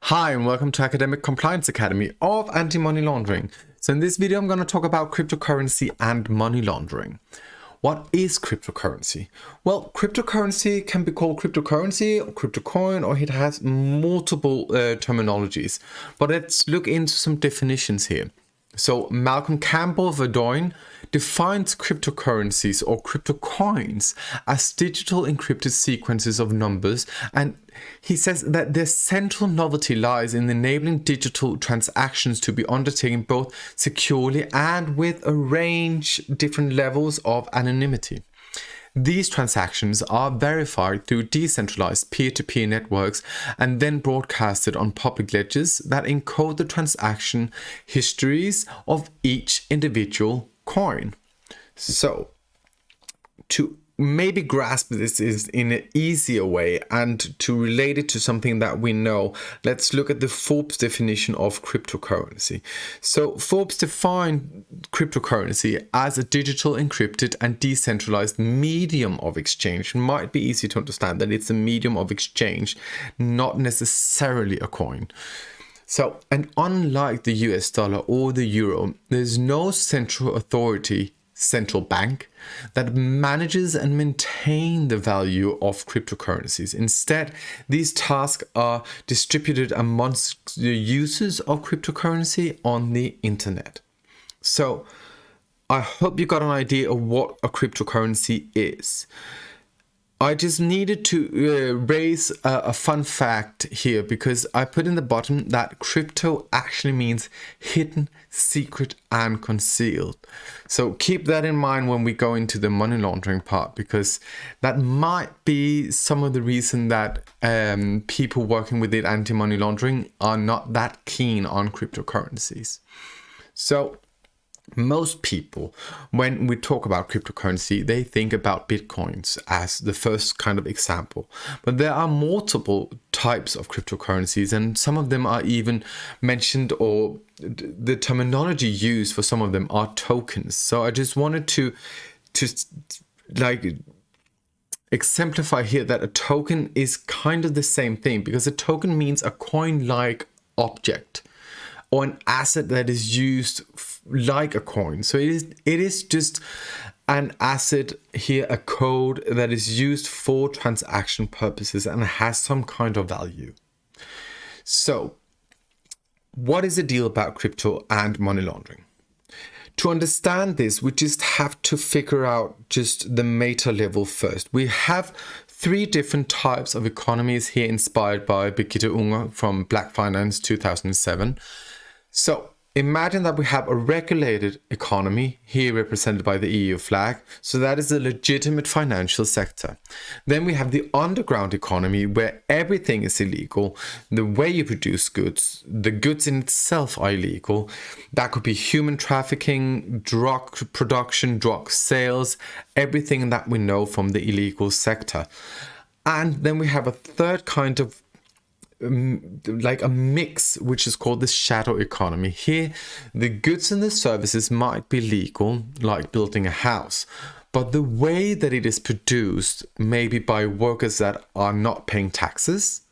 Hi and welcome to Academic Compliance Academy of Anti-Money Laundering. So in this video I'm going to talk about cryptocurrency and money laundering. What is cryptocurrency? Well, cryptocurrency can be called cryptocurrency or cryptocoin, or it has multiple terminologies. But let's look into some definitions here. So Malcolm Campbell Verdoin defines cryptocurrencies or cryptocoins as digital encrypted sequences of numbers, and he says that their central novelty lies in enabling digital transactions to be undertaken both securely and with a range different levels of anonymity. These transactions are verified through decentralized peer-to-peer networks and then broadcasted on public ledgers that encode the transaction histories of each individual coin. So, to maybe grasp this is in an easier way and to relate it to something that we know, let's look at the Forbes definition of cryptocurrency. So Forbes defined cryptocurrency as a digital encrypted and decentralized medium of exchange. It might be easy to understand that it's a medium of exchange, not necessarily a coin. So, and unlike the US dollar or the euro, there's no central authority, central bank, that manages and maintain the value of cryptocurrencies. Instead, these tasks are distributed amongst the users of cryptocurrency on the internet. So I hope you got an idea of what a cryptocurrency is. I just needed to raise a fun fact here, because I put in the bottom that crypto actually means hidden, secret, and concealed. So keep that in mind when we go into the money laundering part, because that might be some of the reason that people working with anti-money laundering are not that keen on cryptocurrencies. So most people, when we talk about cryptocurrency, they think about bitcoins as the first kind of example. But there are multiple types of cryptocurrencies, and some of them are even mentioned, or the terminology used for some of them are tokens. So I just wanted to exemplify here that a token is kind of the same thing, because a token means a coin-like object or an asset that is used like a coin. So it is just an asset here, a code that is used for transaction purposes and has some kind of value. So what is the deal about crypto and money laundering? To understand this, we just have to figure out just the meta level first. We have three different types of economies here, inspired by Birgitte Unger from Black Finance 2007. So imagine that we have a regulated economy, here represented by the EU flag. So that is a legitimate financial sector. Then we have the underground economy, where everything is illegal. The way you produce goods, the goods in itself are illegal. That could be human trafficking, drug production, drug sales, everything that we know from the illegal sector. And then we have a third kind of like a mix, which is called the shadow economy. Here, the goods and the services might be legal, like building a house, but the way that it is produced, maybe by workers that are not paying taxes,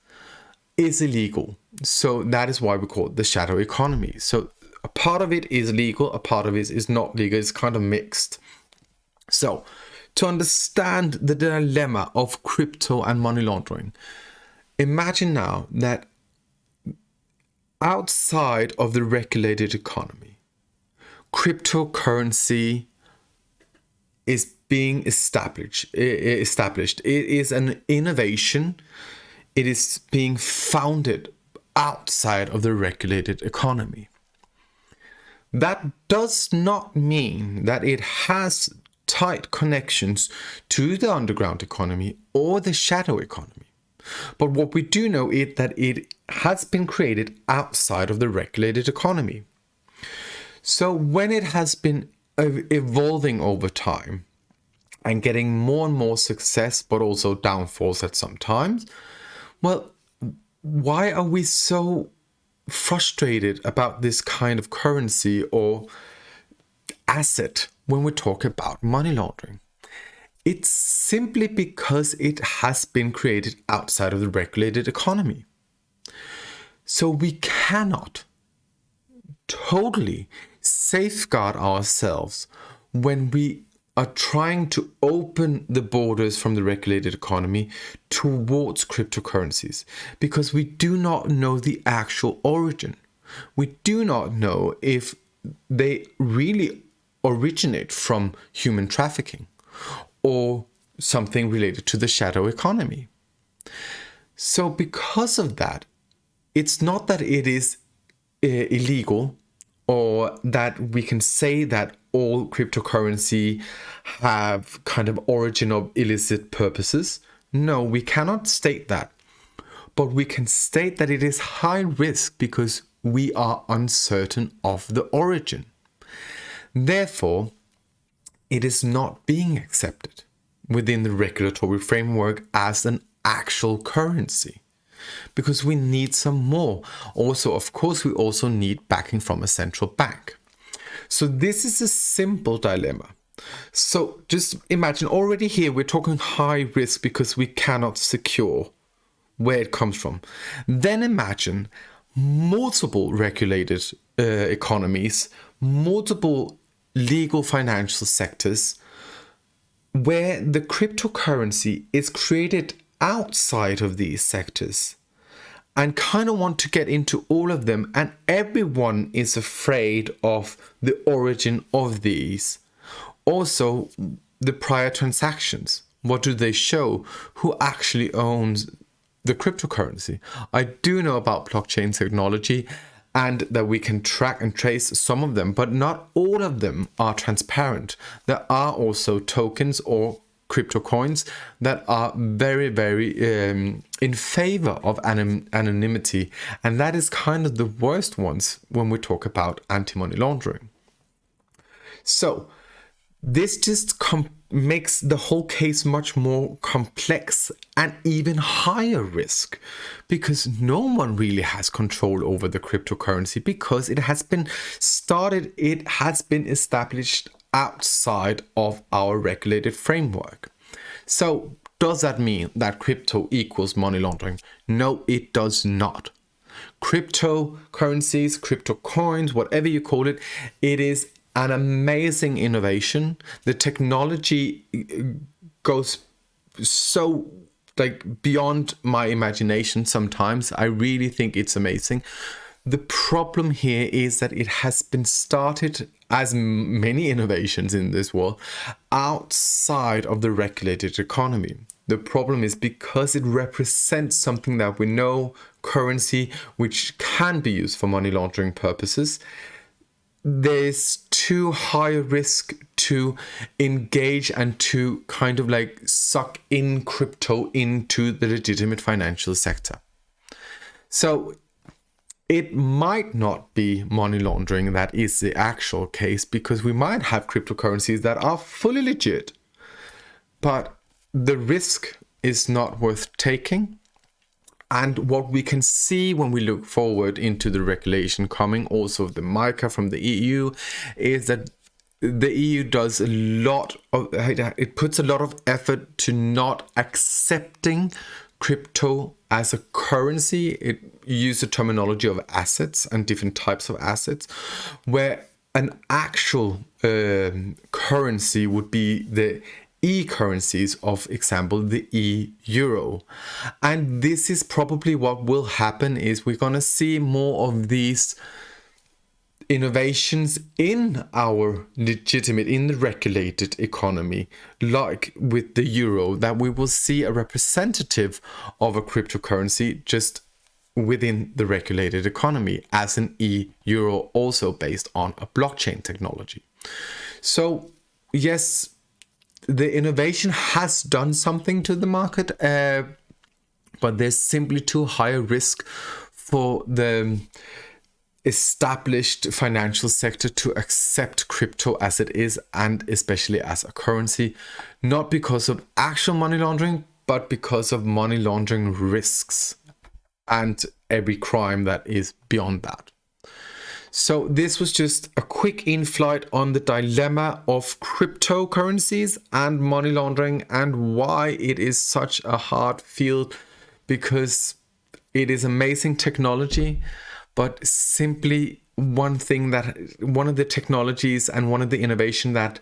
is illegal. So that is why we call it the shadow economy. So a part of it is legal, a part of it is not legal. It's kind of mixed. So to understand the dilemma of crypto and money laundering, imagine now that outside of the regulated economy, cryptocurrency is being established. It is an innovation. It is being founded outside of the regulated economy. That does not mean that it has tight connections to the underground economy or the shadow economy. But what we do know is that it has been created outside of the regulated economy. So when it has been evolving over time and getting more and more success, but also downfalls at some times, well, why are we so frustrated about this kind of currency or asset when we talk about money laundering? It's simply because it has been created outside of the regulated economy. So we cannot totally safeguard ourselves when we are trying to open the borders from the regulated economy towards cryptocurrencies, because we do not know the actual origin. We do not know if they really originate from human trafficking or something related to the shadow economy. So because of that, it's not that it is illegal or that we can say that all cryptocurrency have kind of origin of illicit purposes. No, we cannot state that. But we can state that it is high risk because we are uncertain of the origin. Therefore, it is not being accepted within the regulatory framework as an actual currency, because we need some more. Also, of course, we also need backing from a central bank. So this is a simple dilemma. So just imagine, already here we're talking high risk because we cannot secure where it comes from. Then imagine multiple regulated economies, multiple legal financial sectors, where the cryptocurrency is created outside of these sectors, and kind of want to get into all of them, and everyone is afraid of the origin of these. Also, the prior transactions. What do they show? Who actually owns the cryptocurrency? I do know about blockchain technology and that we can track and trace some of them, but not all of them are transparent. There are also tokens or crypto coins that are very, very in favor of anonymity. And that is kind of the worst ones when we talk about anti-money laundering. So this just makes the whole case much more complex and even higher risk, because no one really has control over the cryptocurrency, because it has been established outside of our regulated framework. So does that mean that crypto equals money laundering? No, it does not. Cryptocurrencies, crypto coins, whatever you call it, it is an amazing innovation. The technology goes so beyond my imagination sometimes. I really think it's amazing. The problem here is that it has been started, as many innovations in this world, outside of the regulated economy. The problem is because it represents something that we know, currency, which can be used for money laundering purposes. There's too high a risk to engage and to kind of suck in crypto into the legitimate financial sector. So it might not be money laundering that is the actual case, because we might have cryptocurrencies that are fully legit, but the risk is not worth taking. And what we can see when we look forward into the regulation coming, also the MiCA from the EU, is that the EU does it puts a lot of effort to not accepting crypto as a currency. It uses the terminology of assets and different types of assets, where an actual currency would be the e-currencies, of example, the e-euro. And this is probably what will happen, is we're going to see more of these innovations in the regulated economy, like with the euro, that we will see a representative of a cryptocurrency just within the regulated economy as an e-euro, also based on a blockchain technology. So yes, the innovation has done something to the market, but there's simply too high a risk for the established financial sector to accept crypto as it is, and especially as a currency, not because of actual money laundering, but because of money laundering risks and every crime that is beyond that. So this was just a quick in-flight on the dilemma of cryptocurrencies and money laundering, and why it is such a hard field, because it is amazing technology, but simply one of the technologies and one of the innovation that,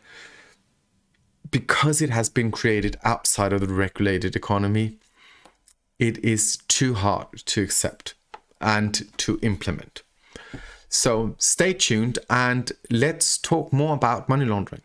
because it has been created outside of the regulated economy, it is too hard to accept and to implement. So stay tuned and let's talk more about money laundering.